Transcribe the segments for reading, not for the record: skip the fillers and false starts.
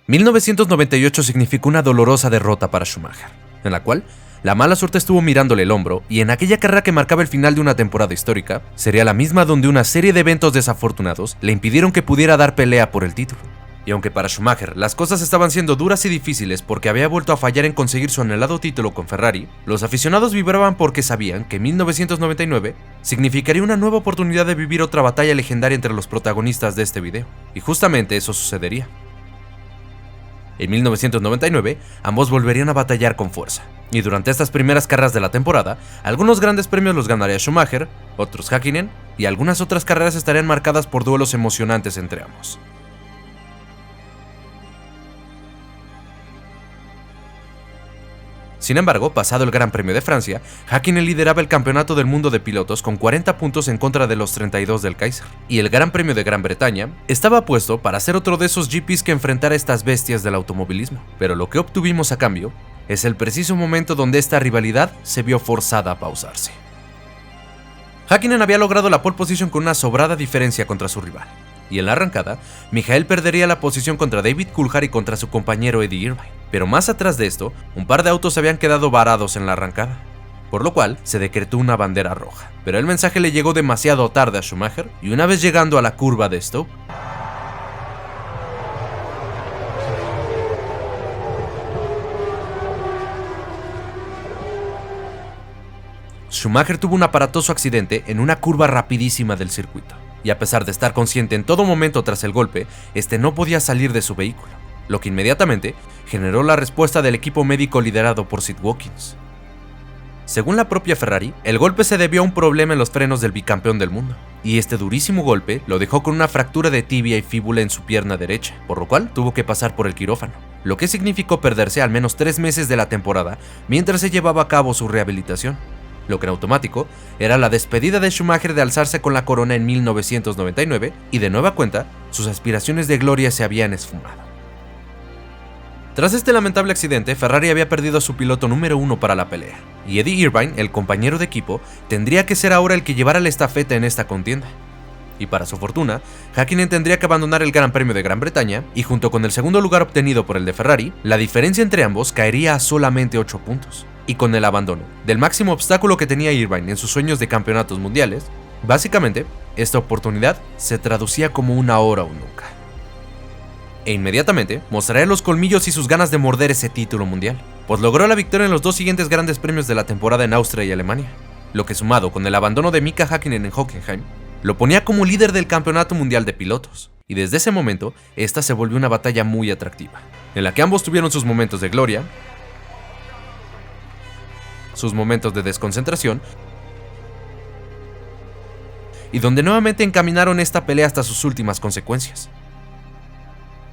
1998 significó una dolorosa derrota para Schumacher, en la cual la mala suerte estuvo mirándole el hombro, y en aquella carrera que marcaba el final de una temporada histórica, sería la misma donde una serie de eventos desafortunados le impidieron que pudiera dar pelea por el título. Y aunque para Schumacher las cosas estaban siendo duras y difíciles porque había vuelto a fallar en conseguir su anhelado título con Ferrari, los aficionados vibraban porque sabían que 1999 significaría una nueva oportunidad de vivir otra batalla legendaria entre los protagonistas de este video, y justamente eso sucedería. En 1999, ambos volverían a batallar con fuerza, y durante estas primeras carreras de la temporada, algunos grandes premios los ganaría Schumacher, otros Häkkinen, y algunas otras carreras estarían marcadas por duelos emocionantes entre ambos. Sin embargo, pasado el Gran Premio de Francia, Häkkinen lideraba el campeonato del mundo de pilotos con 40 puntos en contra de los 32 del Kaiser, y el Gran Premio de Gran Bretaña estaba puesto para ser otro de esos GPs que enfrentara a estas bestias del automovilismo, pero lo que obtuvimos a cambio es el preciso momento donde esta rivalidad se vio forzada a pausarse. Häkkinen había logrado la pole position con una sobrada diferencia contra su rival, y en la arrancada, Michael perdería la posición contra David Coulthard y contra su compañero Eddie Irvine. Pero más atrás de esto, un par de autos habían quedado varados en la arrancada, por lo cual se decretó una bandera roja. Pero el mensaje le llegó demasiado tarde a Schumacher, y una vez llegando a la curva de Stowe, Schumacher tuvo un aparatoso accidente en una curva rapidísima del circuito, y a pesar de estar consciente en todo momento tras el golpe, este no podía salir de su vehículo, lo que inmediatamente generó la respuesta del equipo médico liderado por Sid Watkins. Según la propia Ferrari, el golpe se debió a un problema en los frenos del bicampeón del mundo, y este durísimo golpe lo dejó con una fractura de tibia y fíbula en su pierna derecha, por lo cual tuvo que pasar por el quirófano, lo que significó perderse al menos 3 meses de la temporada mientras se llevaba a cabo su rehabilitación, lo que en automático era la despedida de Schumacher de alzarse con la corona en 1999, y de nueva cuenta, sus aspiraciones de gloria se habían esfumado. Tras este lamentable accidente, Ferrari había perdido a su piloto número 1 para la pelea, y Eddie Irvine, el compañero de equipo, tendría que ser ahora el que llevara la estafeta en esta contienda. Y para su fortuna, Häkkinen tendría que abandonar el Gran Premio de Gran Bretaña, y junto con el segundo lugar obtenido por el de Ferrari, la diferencia entre ambos caería a solamente 8 puntos. Y con el abandono del máximo obstáculo que tenía Irvine en sus sueños de campeonatos mundiales, básicamente, esta oportunidad se traducía como una ahora o nunca. E inmediatamente mostraría los colmillos y sus ganas de morder ese título mundial, pues logró la victoria en los 2 siguientes grandes premios de la temporada en Austria y Alemania, lo que sumado con el abandono de Mika Häkkinen en Hockenheim, lo ponía como líder del campeonato mundial de pilotos, y desde ese momento, esta se volvió una batalla muy atractiva, en la que ambos tuvieron sus momentos de gloria, sus momentos de desconcentración, y donde nuevamente encaminaron esta pelea hasta sus últimas consecuencias.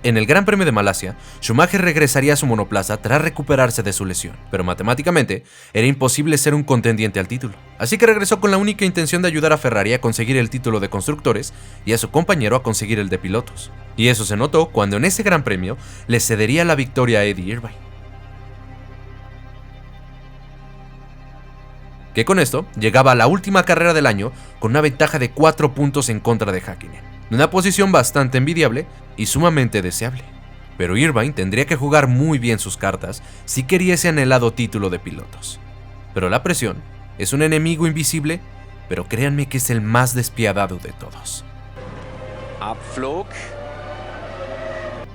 En el Gran Premio de Malasia, Schumacher regresaría a su monoplaza tras recuperarse de su lesión, pero matemáticamente era imposible ser un contendiente al título, así que regresó con la única intención de ayudar a Ferrari a conseguir el título de constructores y a su compañero a conseguir el de pilotos, y eso se notó cuando en ese Gran Premio le cedería la victoria a Eddie Irvine. Que con esto llegaba a la última carrera del año con una ventaja de 4 puntos en contra de Häkkinen, una posición bastante envidiable y sumamente deseable. Pero Irvine tendría que jugar muy bien sus cartas si quería ese anhelado título de pilotos. Pero la presión es un enemigo invisible, pero créanme que es el más despiadado de todos. Abflug.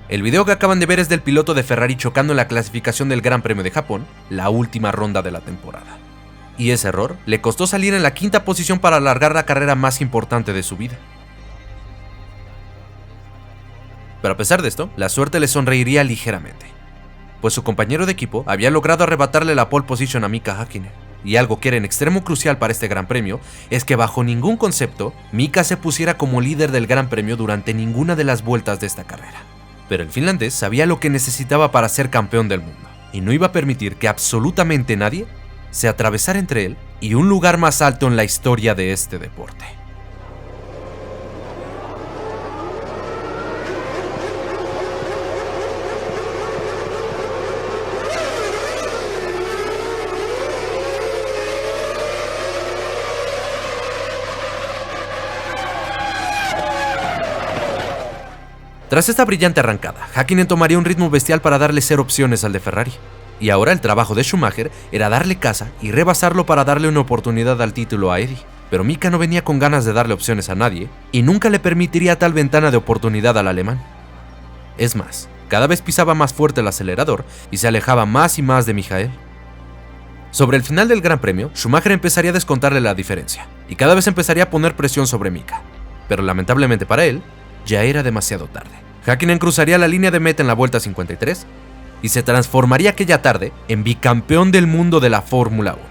El video que acaban de ver es del piloto de Ferrari chocando en la clasificación del Gran Premio de Japón, la última ronda de la temporada. Y ese error le costó salir en la 5ª posición para alargar la carrera más importante de su vida. Pero a pesar de esto, la suerte le sonreiría ligeramente, pues su compañero de equipo había logrado arrebatarle la pole position a Mika Häkkinen, y algo que era en extremo crucial para este gran premio es que bajo ningún concepto Mika se pusiera como líder del gran premio durante ninguna de las vueltas de esta carrera. Pero el finlandés sabía lo que necesitaba para ser campeón del mundo, y no iba a permitir que absolutamente nadie se atravesara entre él y un lugar más alto en la historia de este deporte. Tras esta brillante arrancada, Häkkinen tomaría un ritmo bestial para darle 0 opciones al de Ferrari. Y ahora el trabajo de Schumacher era darle caza y rebasarlo para darle una oportunidad al título a Eddie. Pero Mika no venía con ganas de darle opciones a nadie y nunca le permitiría tal ventana de oportunidad al alemán. Es más, cada vez pisaba más fuerte el acelerador y se alejaba más y más de Michael. Sobre el final del Gran Premio, Schumacher empezaría a descontarle la diferencia y cada vez empezaría a poner presión sobre Mika. Pero lamentablemente para él, ya era demasiado tarde. Häkkinen cruzaría la línea de meta en la vuelta 53 y se transformaría aquella tarde en bicampeón del mundo de la Fórmula 1,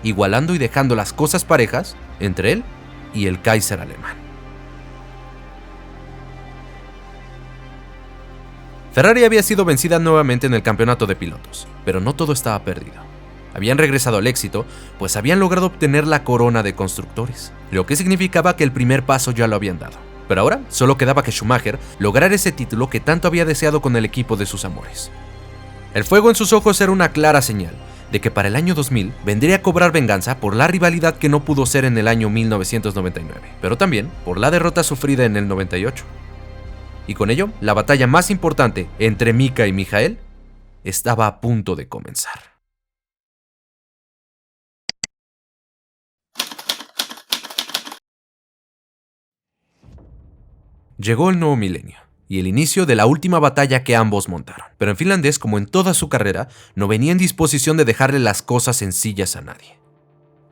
igualando y dejando las cosas parejas entre él y el Kaiser alemán. Ferrari había sido vencida nuevamente en el campeonato de pilotos, pero no todo estaba perdido. Habían regresado al éxito, pues habían logrado obtener la corona de constructores, lo que significaba que el primer paso ya lo habían dado. Pero ahora solo quedaba que Schumacher lograra ese título que tanto había deseado con el equipo de sus amores. El fuego en sus ojos era una clara señal de que para el año 2000 vendría a cobrar venganza por la rivalidad que no pudo ser en el año 1999, pero también por la derrota sufrida en el 98. Y con ello, la batalla más importante entre Mika y Michael estaba a punto de comenzar. Llegó el nuevo milenio y el inicio de la última batalla que ambos montaron, pero en finlandés, como en toda su carrera, no venía en disposición de dejarle las cosas sencillas a nadie.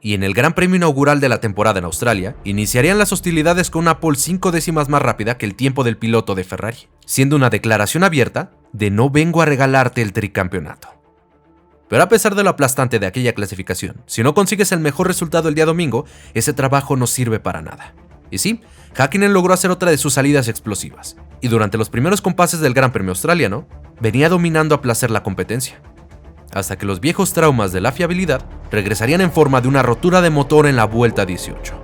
Y en el Gran Premio inaugural de la temporada en Australia, iniciarían las hostilidades con una pole 5 décimas más rápida que el tiempo del piloto de Ferrari, siendo una declaración abierta de no vengo a regalarte el tricampeonato. Pero a pesar de lo aplastante de aquella clasificación, si no consigues el mejor resultado el día domingo, ese trabajo no sirve para nada. Y sí, Häkkinen logró hacer otra de sus salidas explosivas, y durante los primeros compases del Gran Premio australiano, venía dominando a placer la competencia, hasta que los viejos traumas de la fiabilidad regresarían en forma de una rotura de motor en la vuelta 18.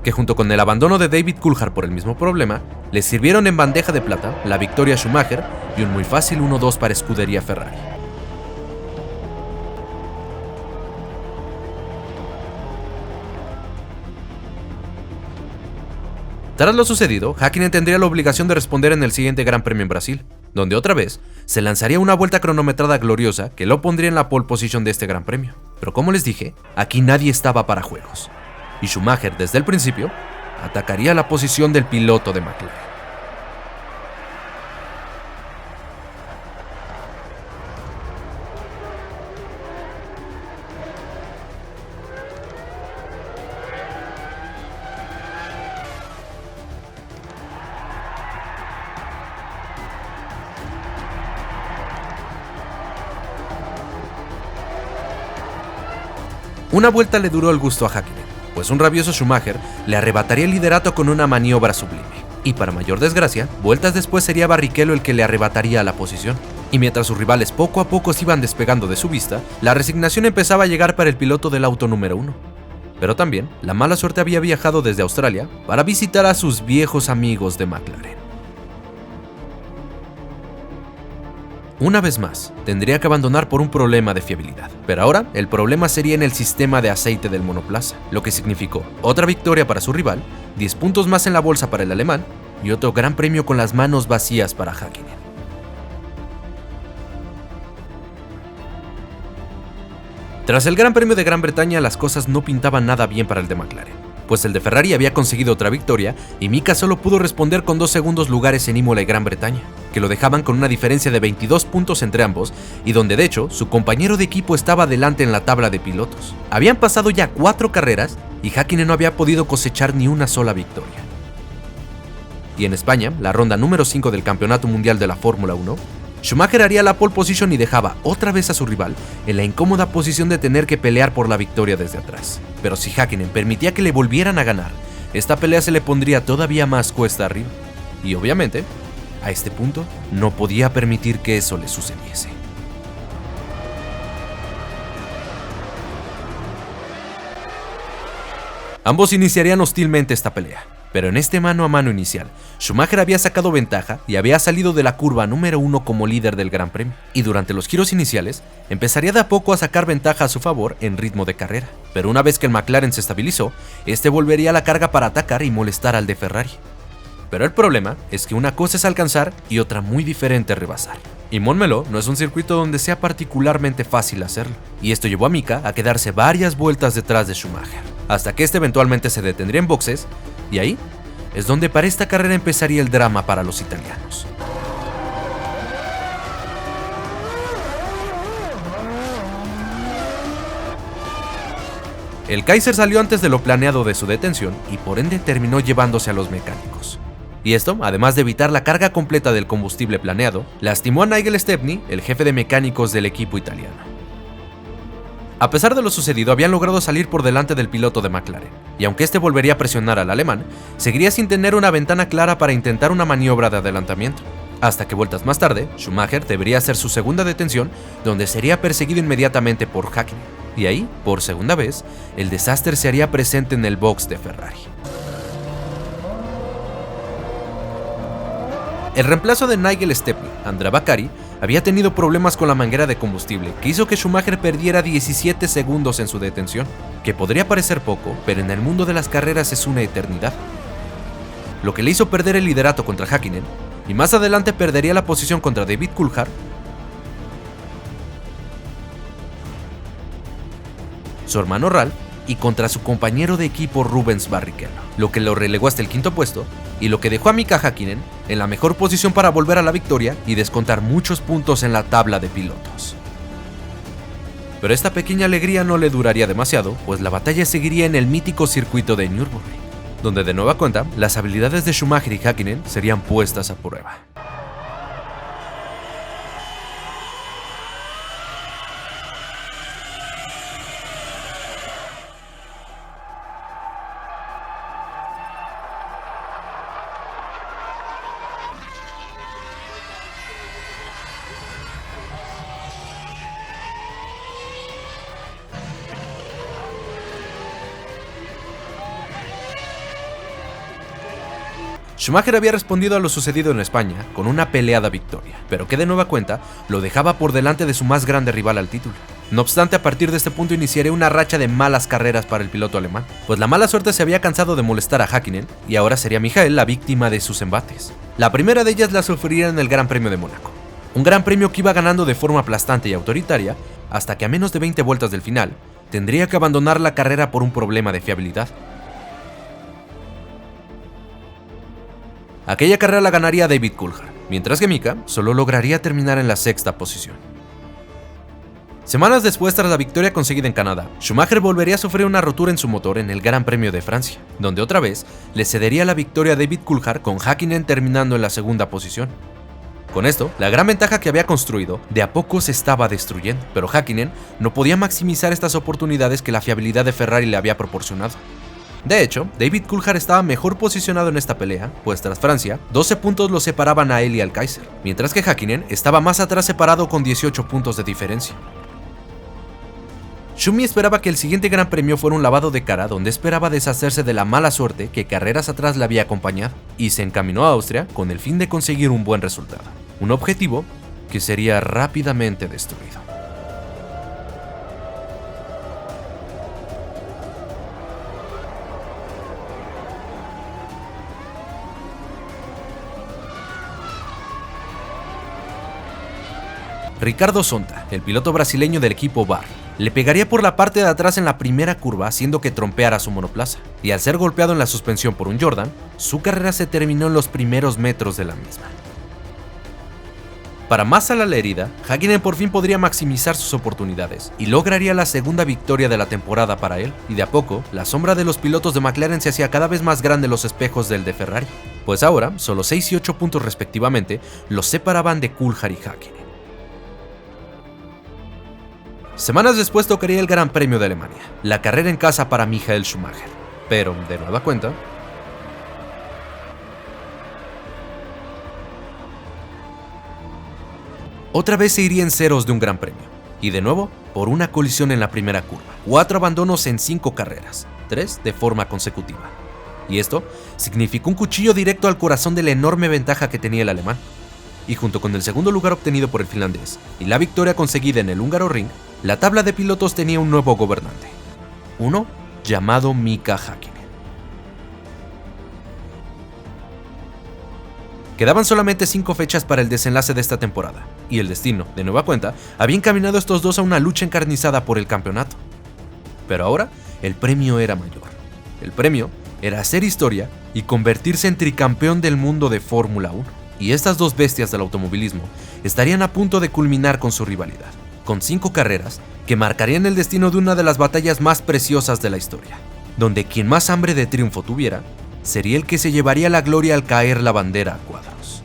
Que junto con el abandono de David Coulthard por el mismo problema, le sirvieron en bandeja de plata la victoria a Schumacher y un muy fácil 1-2 para escudería Ferrari. Tras lo sucedido, Häkkinen tendría la obligación de responder en el siguiente Gran Premio en Brasil, donde otra vez se lanzaría una vuelta cronometrada gloriosa que lo pondría en la pole position de este Gran Premio. Pero como les dije, aquí nadie estaba para juegos, y Schumacher desde el principio atacaría la posición del piloto de McLaren. Una vuelta le duró el gusto a Häkkinen, pues un rabioso Schumacher le arrebataría el liderato con una maniobra sublime. Y para mayor desgracia, vueltas después sería Barrichello el que le arrebataría la posición. Y mientras sus rivales poco a poco se iban despegando de su vista, la resignación empezaba a llegar para el piloto del auto número 1. Pero también, la mala suerte había viajado desde Australia para visitar a sus viejos amigos de McLaren. Una vez más, tendría que abandonar por un problema de fiabilidad, pero ahora el problema sería en el sistema de aceite del monoplaza, lo que significó otra victoria para su rival, 10 puntos más en la bolsa para el alemán y otro gran premio con las manos vacías para Häkkinen. Tras el Gran Premio de Gran Bretaña, las cosas no pintaban nada bien para el de McLaren, pues el de Ferrari había conseguido otra victoria y Mika solo pudo responder con 2 segundos lugares en Imola y Gran Bretaña, que lo dejaban con una diferencia de 22 puntos entre ambos y donde de hecho su compañero de equipo estaba adelante en la tabla de pilotos. Habían pasado ya 4 carreras y Häkkinen no había podido cosechar ni una sola victoria. Y en España, la ronda número 5 del Campeonato Mundial de la Fórmula 1, Schumacher haría la pole position y dejaba otra vez a su rival en la incómoda posición de tener que pelear por la victoria desde atrás. Pero si Häkkinen permitía que le volvieran a ganar, esta pelea se le pondría todavía más cuesta arriba. Y obviamente, a este punto, no podía permitir que eso le sucediese. Ambos iniciarían hostilmente esta pelea, pero en este mano a mano inicial, Schumacher había sacado ventaja y había salido de la curva número 1 como líder del Gran Premio, y durante los giros iniciales empezaría de a poco a sacar ventaja a su favor en ritmo de carrera, pero una vez que el McLaren se estabilizó, este volvería a la carga para atacar y molestar al de Ferrari. Pero el problema es que una cosa es alcanzar y otra muy diferente rebasar. Y Montmeló no es un circuito donde sea particularmente fácil hacerlo, y esto llevó a Mika a quedarse varias vueltas detrás de Schumacher, hasta que este eventualmente se detendría en boxes, y ahí es donde para esta carrera empezaría el drama para los italianos. El Kaiser salió antes de lo planeado de su detención y por ende terminó llevándose a los mecánicos. Y esto, además de evitar la carga completa del combustible planeado, lastimó a Nigel Stepney, el jefe de mecánicos del equipo italiano. A pesar de lo sucedido, habían logrado salir por delante del piloto de McLaren, y aunque este volvería a presionar al alemán, seguiría sin tener una ventana clara para intentar una maniobra de adelantamiento. Hasta que vueltas más tarde, Schumacher debería hacer su segunda detención, donde sería perseguido inmediatamente por Häkkinen. Y ahí, por segunda vez, el desastre se haría presente en el box de Ferrari. El reemplazo de Nigel Stepney, Andrea Baccari, había tenido problemas con la manguera de combustible que hizo que Schumacher perdiera 17 segundos en su detención, que podría parecer poco, pero en el mundo de las carreras es una eternidad. Lo que le hizo perder el liderato contra Häkkinen, y más adelante perdería la posición contra David Coulthard, su hermano Ralf y contra su compañero de equipo Rubens Barrichello, lo que lo relegó hasta el quinto puesto y lo que dejó a Mika Häkkinen en la mejor posición para volver a la victoria y descontar muchos puntos en la tabla de pilotos. Pero esta pequeña alegría no le duraría demasiado, pues la batalla seguiría en el mítico circuito de Nürburgring, donde de nueva cuenta las habilidades de Schumacher y Häkkinen serían puestas a prueba. Schumacher había respondido a lo sucedido en España con una peleada victoria, pero que de nueva cuenta lo dejaba por delante de su más grande rival al título. No obstante, a partir de este punto iniciaría una racha de malas carreras para el piloto alemán, pues la mala suerte se había cansado de molestar a Häkkinen y ahora sería Michael la víctima de sus embates. La primera de ellas la sufriría en el Gran Premio de Mónaco, un gran premio que iba ganando de forma aplastante y autoritaria hasta que a menos de 20 vueltas del final tendría que abandonar la carrera por un problema de fiabilidad. Aquella carrera la ganaría David Coulthard, mientras que Mika solo lograría terminar en la sexta posición. Semanas después, tras la victoria conseguida en Canadá, Schumacher volvería a sufrir una rotura en su motor en el Gran Premio de Francia, donde otra vez le cedería la victoria a David Coulthard con Häkkinen terminando en la segunda posición. Con esto, la gran ventaja que había construido de a poco se estaba destruyendo, pero Häkkinen no podía maximizar estas oportunidades que la fiabilidad de Ferrari le había proporcionado. De hecho, David Coulthard estaba mejor posicionado en esta pelea, pues tras Francia, 12 puntos lo separaban a él y al Kaiser, mientras que Häkkinen estaba más atrás separado con 18 puntos de diferencia. Schumi esperaba que el siguiente gran premio fuera un lavado de cara donde esperaba deshacerse de la mala suerte que carreras atrás le había acompañado, y se encaminó a Austria con el fin de conseguir un buen resultado, un objetivo que sería rápidamente destruido. Ricardo Zonta, el piloto brasileño del equipo BAR, le pegaría por la parte de atrás en la primera curva haciendo que trompeara su monoplaza, y al ser golpeado en la suspensión por un Jordan, su carrera se terminó en los primeros metros de la misma. Para más salar la herida, Häkkinen por fin podría maximizar sus oportunidades y lograría la segunda victoria de la temporada para él, y de a poco, la sombra de los pilotos de McLaren se hacía cada vez más grande en los espejos del de Ferrari, pues ahora, solo 6 y 8 puntos respectivamente, los separaban de Coulthard y Häkkinen. Semanas después tocaría el Gran Premio de Alemania, la carrera en casa para Michael Schumacher, pero, de nueva cuenta, otra vez se iría en ceros de un Gran Premio, y de nuevo por una colisión en la primera curva, 4 abandonos en 5 carreras, 3 de forma consecutiva. Y esto significó un cuchillo directo al corazón de la enorme ventaja que tenía el alemán. Y junto con el segundo lugar obtenido por el finlandés y la victoria conseguida en el húngaro Ring, la tabla de pilotos tenía un nuevo gobernante, uno llamado Mika Häkkinen. Quedaban solamente 5 fechas para el desenlace de esta temporada, y el destino, de nueva cuenta, había encaminado a estos dos a una lucha encarnizada por el campeonato. Pero ahora, el premio era mayor. El premio era hacer historia y convertirse en tricampeón del mundo de Fórmula 1. Y estas dos bestias del automovilismo estarían a punto de culminar con su rivalidad, con 5 carreras que marcarían el destino de una de las batallas más preciosas de la historia, donde quien más hambre de triunfo tuviera, sería el que se llevaría la gloria al caer la bandera a cuadros.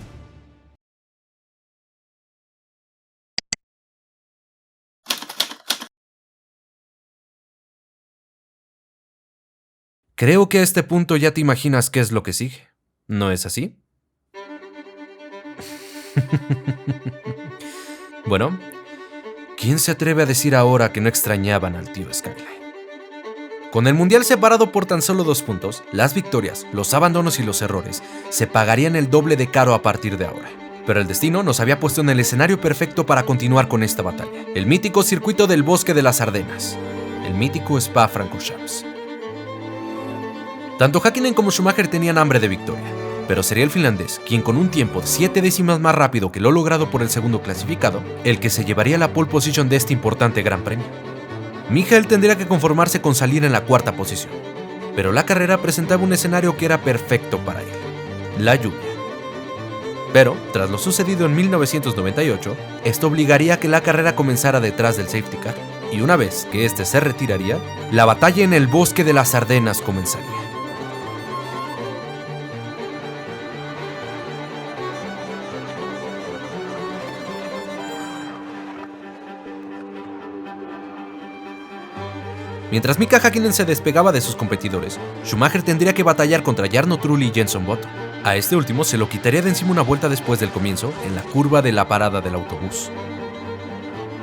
Creo que a este punto ya te imaginas qué es lo que sigue, ¿no es así? Bueno, ¿quién se atreve a decir ahora que no extrañaban al tío Skyline? Con el mundial separado por tan solo 2 puntos, las victorias, los abandonos y los errores se pagarían el doble de caro a partir de ahora. Pero el destino nos había puesto en el escenario perfecto para continuar con esta batalla. El mítico circuito del Bosque de las Ardenas. El mítico Spa-Francorchamps. Tanto Häkkinen como Schumacher tenían hambre de victoria, pero sería el finlandés, quien con un tiempo de 7 décimas más rápido que lo logrado por el segundo clasificado, el que se llevaría la pole position de este importante gran premio. Michael tendría que conformarse con salir en la 4ª posición, pero la carrera presentaba un escenario que era perfecto para él: la lluvia. Pero, tras lo sucedido en 1998, esto obligaría a que la carrera comenzara detrás del safety car, y una vez que este se retiraría, la batalla en el Bosque de las Ardenas comenzaría. Mientras Mika Häkkinen se despegaba de sus competidores, Schumacher tendría que batallar contra Jarno Trulli y Jenson Button. A este último se lo quitaría de encima una vuelta después del comienzo, en la curva de la parada del autobús.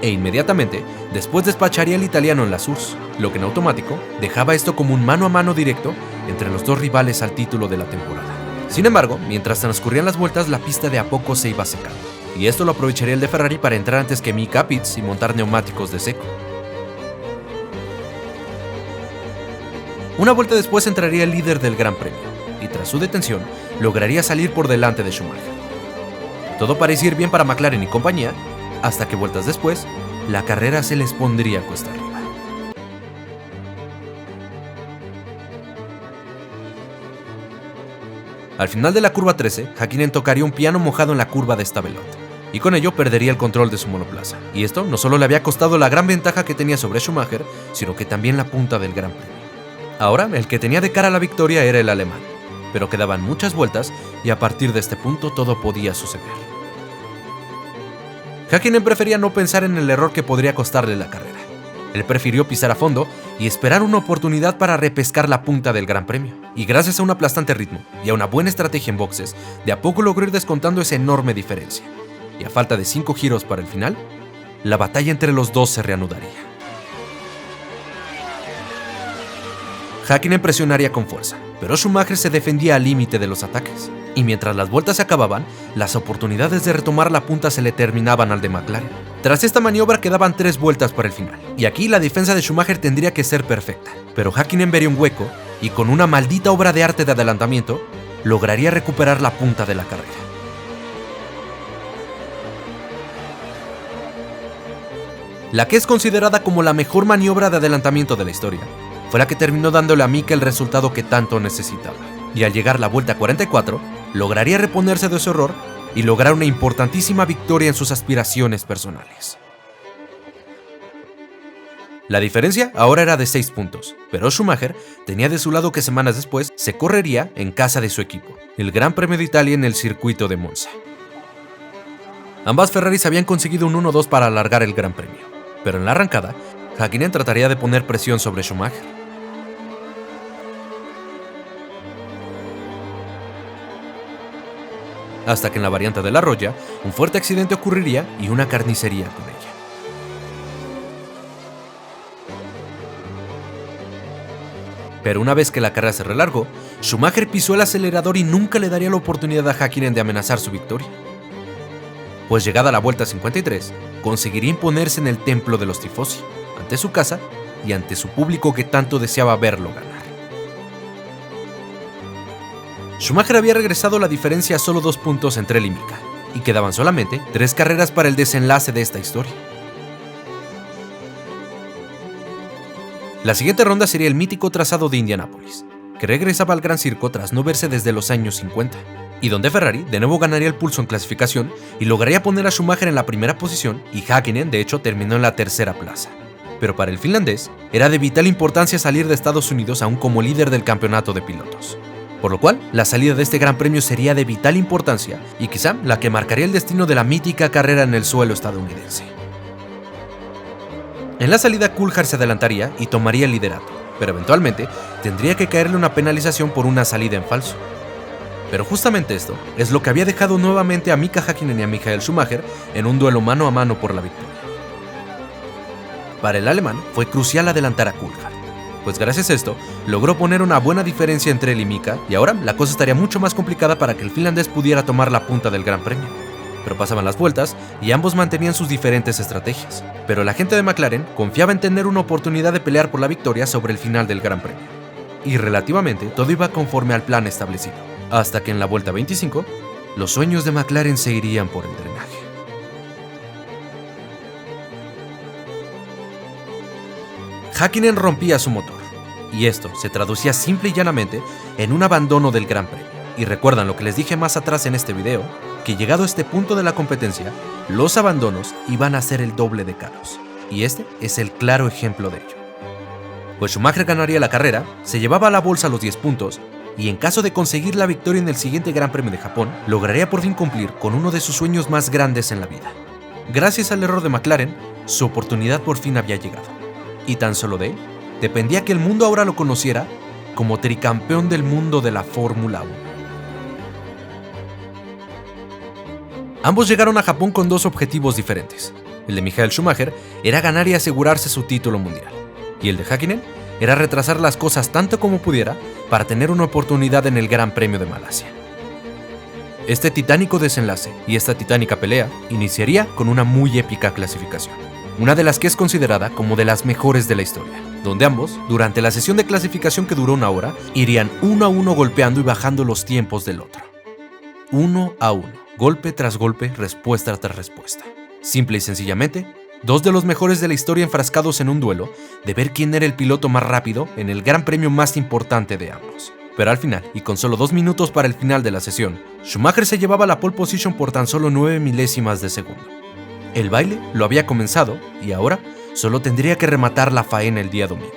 E inmediatamente, después despacharía al italiano en la Source, lo que en automático dejaba esto como un mano a mano directo entre los dos rivales al título de la temporada. Sin embargo, mientras transcurrían las vueltas, la pista de a poco se iba secando, y esto lo aprovecharía el de Ferrari para entrar antes que Mika a pits y montar neumáticos de seco. Una vuelta después entraría el líder del Gran Premio, y tras su detención, lograría salir por delante de Schumacher. Todo parecía ir bien para McLaren y compañía, hasta que vueltas después, la carrera se les pondría cuesta arriba. Al final de la curva 13, Häkkinen tocaría un piano mojado en la curva de Stavelot, y con ello perdería el control de su monoplaza. Y esto no solo le había costado la gran ventaja que tenía sobre Schumacher, sino que también la punta del Gran Premio. Ahora, el que tenía de cara la victoria era el alemán, pero quedaban muchas vueltas y a partir de este punto todo podía suceder. Häkkinen prefería no pensar en el error que podría costarle la carrera. Él prefirió pisar a fondo y esperar una oportunidad para repescar la punta del Gran Premio. Y gracias a un aplastante ritmo y a una buena estrategia en boxes, de a poco logró ir descontando esa enorme diferencia. Y a falta de 5 giros para el final, la batalla entre los dos se reanudaría. Häkkinen presionaría con fuerza, pero Schumacher se defendía al límite de los ataques. Y mientras las vueltas se acababan, las oportunidades de retomar la punta se le terminaban al de McLaren. Tras esta maniobra quedaban 3 vueltas para el final, y aquí la defensa de Schumacher tendría que ser perfecta. Pero Häkkinen vería un hueco, y con una maldita obra de arte de adelantamiento, lograría recuperar la punta de la carrera. La que es considerada como la mejor maniobra de adelantamiento de la historia, fue la que terminó dándole a Mika el resultado que tanto necesitaba. Y al llegar la vuelta 44, lograría reponerse de su error y lograr una importantísima victoria en sus aspiraciones personales. La diferencia ahora era de 6 puntos, pero Schumacher tenía de su lado que semanas después se correría en casa de su equipo, el Gran Premio de Italia en el circuito de Monza. Ambas Ferraris habían conseguido un 1-2 para alargar el Gran Premio, pero en la arrancada, Häkkinen trataría de poner presión sobre Schumacher. Hasta que en la variante de la Roya, un fuerte accidente ocurriría y una carnicería con ella. Pero una vez que la carrera se relargó, Schumacher pisó el acelerador y nunca le daría la oportunidad a Häkkinen de amenazar su victoria. Pues llegada la vuelta 53, conseguiría imponerse en el templo de los tifosi, ante su casa y ante su público que tanto deseaba verlo ganar. Schumacher había regresado la diferencia a solo 2 puntos entre él y Mika, y quedaban solamente 3 carreras para el desenlace de esta historia. La siguiente ronda sería el mítico trazado de Indianápolis, que regresaba al Gran Circo tras no verse desde los años 50, y donde Ferrari de nuevo ganaría el pulso en clasificación y lograría poner a Schumacher en la primera posición, y Häkkinen de hecho terminó en la tercera plaza. Pero para el finlandés era de vital importancia salir de Estados Unidos aún como líder del campeonato de pilotos, por lo cual la salida de este gran premio sería de vital importancia y quizá la que marcaría el destino de la mítica carrera en el suelo estadounidense. En la salida Coulthard se adelantaría y tomaría el liderato, pero eventualmente tendría que caerle una penalización por una salida en falso. Pero justamente esto es lo que había dejado nuevamente a Mika Häkkinen y a Michael Schumacher en un duelo mano a mano por la victoria. Para el alemán fue crucial adelantar a Coulthard, pues gracias a esto logró poner una buena diferencia entre él y Mika, y ahora la cosa estaría mucho más complicada para que el finlandés pudiera tomar la punta del Gran Premio. Pero pasaban las vueltas y ambos mantenían sus diferentes estrategias, pero la gente de McLaren confiaba en tener una oportunidad de pelear por la victoria sobre el final del Gran Premio. Y relativamente todo iba conforme al plan establecido, hasta que en la vuelta 25, los sueños de McLaren se irían por el drenaje. Häkkinen rompía su motor, y esto se traducía simple y llanamente en un abandono del Gran Premio. Y recuerdan lo que les dije más atrás en este video, que llegado a este punto de la competencia, los abandonos iban a ser el doble de caros, y este es el claro ejemplo de ello. Pues Schumacher ganaría la carrera, se llevaba a la bolsa los 10 puntos, y en caso de conseguir la victoria en el siguiente Gran Premio de Japón, lograría por fin cumplir con uno de sus sueños más grandes en la vida. Gracias al error de McLaren, su oportunidad por fin había llegado, y tan solo de él dependía que el mundo ahora lo conociera como tricampeón del mundo de la Fórmula 1. Ambos llegaron a Japón con dos objetivos diferentes. El de Michael Schumacher era ganar y asegurarse su título mundial, y el de Häkkinen era retrasar las cosas tanto como pudiera para tener una oportunidad en el Gran Premio de Malasia. Este titánico desenlace y esta titánica pelea iniciaría con una muy épica clasificación, una de las que es considerada como de las mejores de la historia, donde ambos, durante la sesión de clasificación que duró 1 hora, irían uno a uno golpeando y bajando los tiempos del otro. 1 a 1. Golpe tras golpe, respuesta tras respuesta. Simple y sencillamente, dos de los mejores de la historia enfrascados en un duelo de ver quién era el piloto más rápido en el gran premio más importante de ambos. Pero al final, y con solo 2 minutos para el final de la sesión, Schumacher se llevaba la pole position por tan solo 9 milésimas de segundo. El baile lo había comenzado y ahora solo tendría que rematar la faena el día domingo.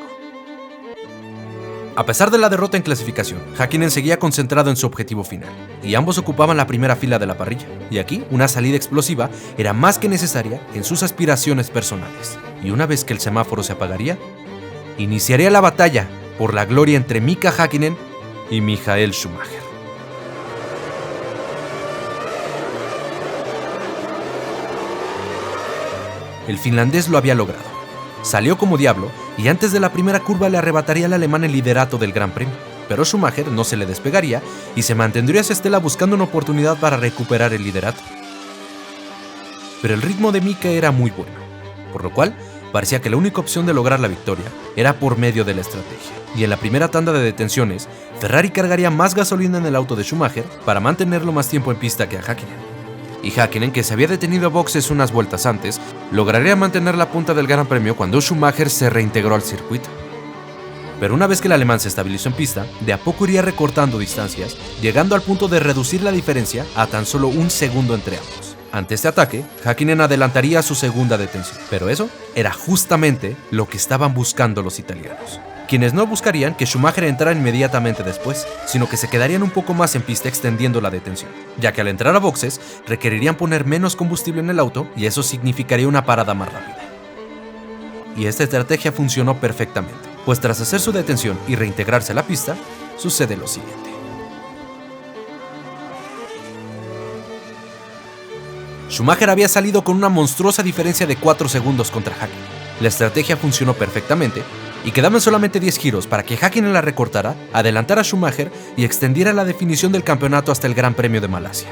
A pesar de la derrota en clasificación, Häkkinen seguía concentrado en su objetivo final, y ambos ocupaban la primera fila de la parrilla, y aquí una salida explosiva era más que necesaria en sus aspiraciones personales. Y una vez que el semáforo se apagaría, iniciaría la batalla por la gloria entre Mika Häkkinen y Michael Schumacher. El finlandés lo había logrado. Salió como diablo y antes de la primera curva le arrebataría al alemán el liderato del Gran Premio, pero Schumacher no se le despegaría y se mantendría a su estela buscando una oportunidad para recuperar el liderato. Pero el ritmo de Mika era muy bueno, por lo cual parecía que la única opción de lograr la victoria era por medio de la estrategia. Y en la primera tanda de detenciones, Ferrari cargaría más gasolina en el auto de Schumacher para mantenerlo más tiempo en pista que a Häkkinen. Y Häkkinen, que se había detenido a boxes unas vueltas antes, lograría mantener la punta del Gran Premio cuando Schumacher se reintegró al circuito. Pero una vez que el alemán se estabilizó en pista, de a poco iría recortando distancias, llegando al punto de reducir la diferencia a tan solo 1 segundo entre ambos. Ante este ataque, Häkkinen adelantaría su segunda detención, pero eso era justamente lo que estaban buscando los italianos, quienes no buscarían que Schumacher entrara inmediatamente después, sino que se quedarían un poco más en pista extendiendo la detención, ya que al entrar a boxes requerirían poner menos combustible en el auto y eso significaría una parada más rápida. Y esta estrategia funcionó perfectamente, pues tras hacer su detención y reintegrarse a la pista, sucede lo siguiente. Schumacher había salido con una monstruosa diferencia de 4 segundos contra Häkkinen. La estrategia funcionó perfectamente y quedaban solamente 10 giros para que Häkkinen la recortara, adelantara a Schumacher y extendiera la definición del campeonato hasta el Gran Premio de Malasia.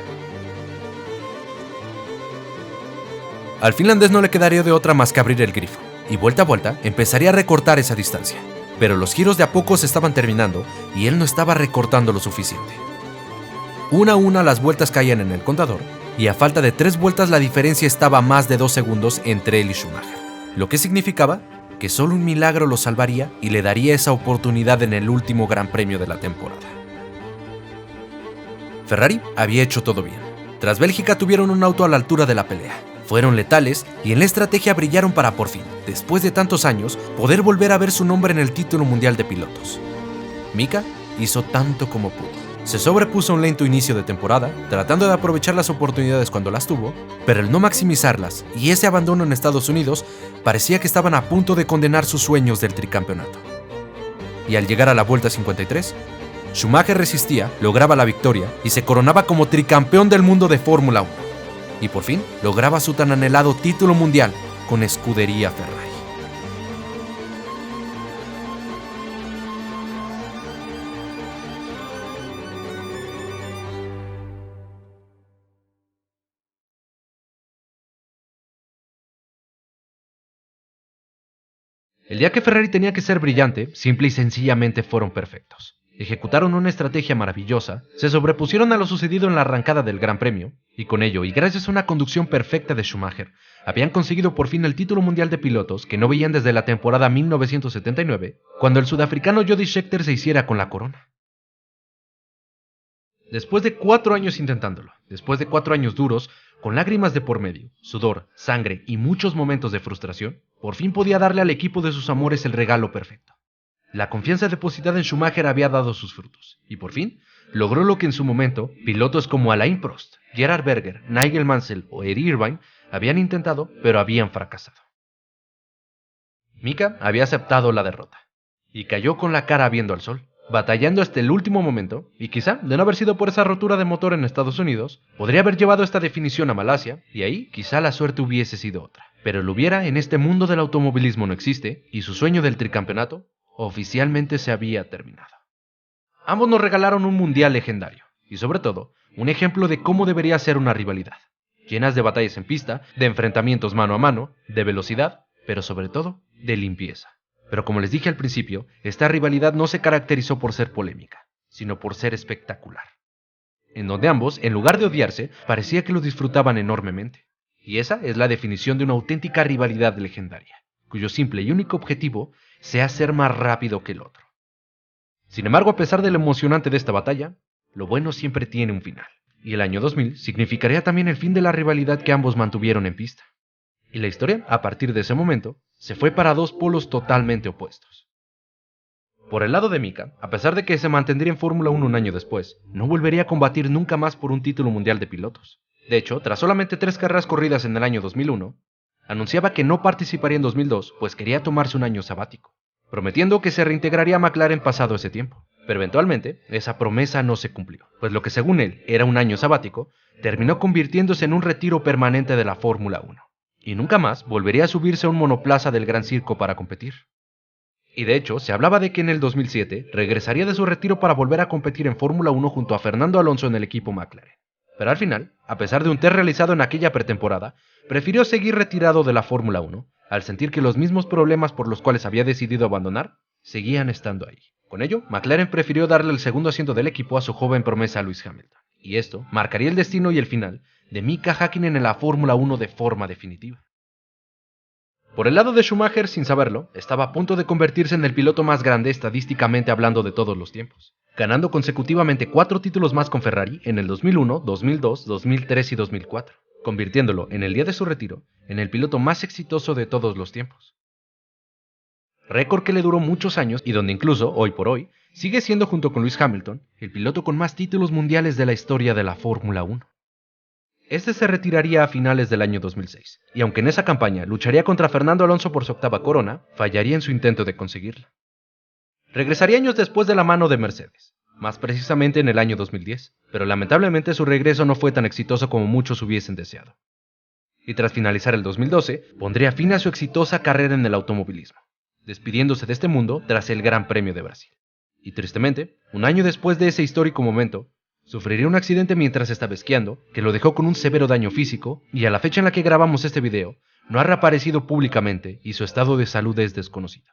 Al finlandés no le quedaría de otra más que abrir el grifo, y vuelta a vuelta empezaría a recortar esa distancia. Pero los giros de a poco se estaban terminando y él no estaba recortando lo suficiente. Una a una las vueltas caían en el contador, y a falta de 3 vueltas la diferencia estaba a más de 2 segundos entre él y Schumacher, lo que significaba que solo un milagro lo salvaría y le daría esa oportunidad en el último Gran Premio de la temporada. Ferrari había hecho todo bien. Tras Bélgica tuvieron un auto a la altura de la pelea. Fueron letales y en la estrategia brillaron para por fin, después de tantos años, poder volver a ver su nombre en el título mundial de pilotos. Mika hizo tanto como pudo. Se sobrepuso a un lento inicio de temporada, tratando de aprovechar las oportunidades cuando las tuvo, pero el no maximizarlas y ese abandono en Estados Unidos parecía que estaban a punto de condenar sus sueños del tricampeonato. Y al llegar a la vuelta 53, Schumacher resistía, lograba la victoria y se coronaba como tricampeón del mundo de Fórmula 1. Y por fin lograba su tan anhelado título mundial con Escudería Ferrari. El día que Ferrari tenía que ser brillante, simple y sencillamente fueron perfectos. Ejecutaron una estrategia maravillosa, se sobrepusieron a lo sucedido en la arrancada del Gran Premio, y con ello, y gracias a una conducción perfecta de Schumacher, habían conseguido por fin el título mundial de pilotos que no veían desde la temporada 1979, cuando el sudafricano Jody Scheckter se hiciera con la corona. Después de 4 años intentándolo, después de 4 años duros, con lágrimas de por medio, sudor, sangre y muchos momentos de frustración, por fin podía darle al equipo de sus amores el regalo perfecto. La confianza depositada en Schumacher había dado sus frutos, y por fin logró lo que en su momento pilotos como Alain Prost, Gerhard Berger, Nigel Mansell o Eddie Irvine habían intentado, pero habían fracasado. Mika había aceptado la derrota, y cayó con la cara viendo al sol, batallando hasta el último momento, y quizá, de no haber sido por esa rotura de motor en Estados Unidos, podría haber llevado esta definición a Malasia, y ahí quizá la suerte hubiese sido otra. Pero el hubiera en este mundo del automovilismo no existe, y su sueño del tricampeonato oficialmente se había terminado. Ambos nos regalaron un mundial legendario, y sobre todo, un ejemplo de cómo debería ser una rivalidad, llenas de batallas en pista, de enfrentamientos mano a mano, de velocidad, pero sobre todo, de limpieza. Pero como les dije al principio, esta rivalidad no se caracterizó por ser polémica, sino por ser espectacular. En donde ambos, en lugar de odiarse, parecía que lo disfrutaban enormemente. Y esa es la definición de una auténtica rivalidad legendaria, cuyo simple y único objetivo sea ser más rápido que el otro. Sin embargo, a pesar de lo emocionante de esta batalla, lo bueno siempre tiene un final. Y el año 2000 significaría también el fin de la rivalidad que ambos mantuvieron en pista. Y la historia, a partir de ese momento, se fue para dos polos totalmente opuestos. Por el lado de Mika, a pesar de que se mantendría en Fórmula 1 un año después, no volvería a combatir nunca más por un título mundial de pilotos. De hecho, tras solamente 3 carreras corridas en el año 2001, anunciaba que no participaría en 2002, pues quería tomarse un año sabático, prometiendo que se reintegraría a McLaren pasado ese tiempo. Pero eventualmente, esa promesa no se cumplió, pues lo que según él era un año sabático, terminó convirtiéndose en un retiro permanente de la Fórmula 1. Y nunca más volvería a subirse a un monoplaza del Gran Circo para competir. Y de hecho, se hablaba de que en el 2007 regresaría de su retiro para volver a competir en Fórmula 1 junto a Fernando Alonso en el equipo McLaren. Pero al final, a pesar de un test realizado en aquella pretemporada, prefirió seguir retirado de la Fórmula 1, al sentir que los mismos problemas por los cuales había decidido abandonar, seguían estando ahí. Con ello, McLaren prefirió darle el segundo asiento del equipo a su joven promesa Lewis Hamilton. Y esto marcaría el destino y el final de Mika Häkkinen en la Fórmula 1 de forma definitiva. Por el lado de Schumacher, sin saberlo, estaba a punto de convertirse en el piloto más grande estadísticamente hablando de todos los tiempos, ganando consecutivamente 4 títulos más con Ferrari en el 2001, 2002, 2003 y 2004, convirtiéndolo en el día de su retiro en el piloto más exitoso de todos los tiempos. Récord que le duró muchos años y donde incluso, hoy por hoy, sigue siendo junto con Lewis Hamilton, el piloto con más títulos mundiales de la historia de la Fórmula 1. Este se retiraría a finales del año 2006, y aunque en esa campaña lucharía contra Fernando Alonso por su 8ª corona, fallaría en su intento de conseguirla. Regresaría años después de la mano de Mercedes, más precisamente en el año 2010, pero lamentablemente su regreso no fue tan exitoso como muchos hubiesen deseado. Y tras finalizar el 2012, pondría fin a su exitosa carrera en el automovilismo, despidiéndose de este mundo tras el Gran Premio de Brasil. Y tristemente, un año después de ese histórico momento, sufriría un accidente mientras estaba esquiando, que lo dejó con un severo daño físico, y a la fecha en la que grabamos este video, no ha reaparecido públicamente y su estado de salud es desconocido.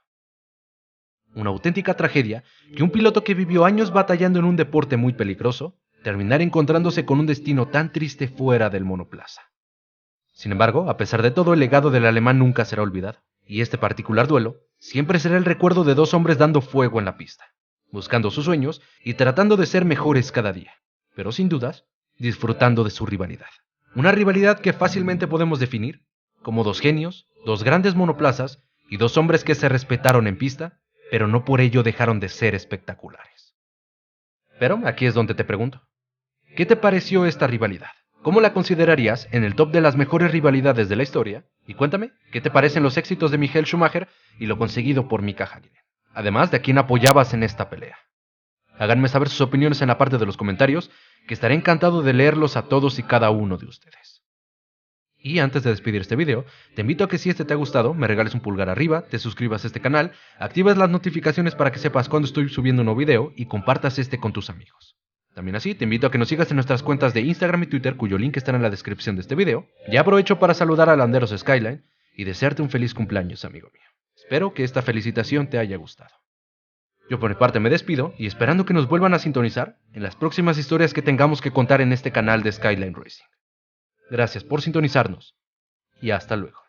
Una auténtica tragedia que un piloto que vivió años batallando en un deporte muy peligroso, terminar encontrándose con un destino tan triste fuera del monoplaza. Sin embargo, a pesar de todo, el legado del alemán nunca será olvidado, y este particular duelo siempre será el recuerdo de dos hombres dando fuego en la pista, buscando sus sueños y tratando de ser mejores cada día, pero sin dudas, disfrutando de su rivalidad. Una rivalidad que fácilmente podemos definir como dos genios, dos grandes monoplazas y dos hombres que se respetaron en pista, pero no por ello dejaron de ser espectaculares. Pero aquí es donde te pregunto, ¿qué te pareció esta rivalidad? ¿Cómo la considerarías en el top de las mejores rivalidades de la historia? Y cuéntame, ¿qué te parecen los éxitos de Michael Schumacher y lo conseguido por Mika Häkkinen? Además de a quién apoyabas en esta pelea. Háganme saber sus opiniones en la parte de los comentarios, que estaré encantado de leerlos a todos y cada uno de ustedes. Y antes de despedir este video, te invito a que si este te ha gustado, me regales un pulgar arriba, te suscribas a este canal, actives las notificaciones para que sepas cuando estoy subiendo un nuevo video y compartas este con tus amigos. También así, te invito a que nos sigas en nuestras cuentas de Instagram y Twitter, cuyo link estará en la descripción de este video. Y aprovecho para saludar a Landeros Skyline y desearte un feliz cumpleaños, amigo mío. Espero que esta felicitación te haya gustado. Yo por mi parte me despido y esperando que nos vuelvan a sintonizar en las próximas historias que tengamos que contar en este canal de Skyline Racing. Gracias por sintonizarnos y hasta luego.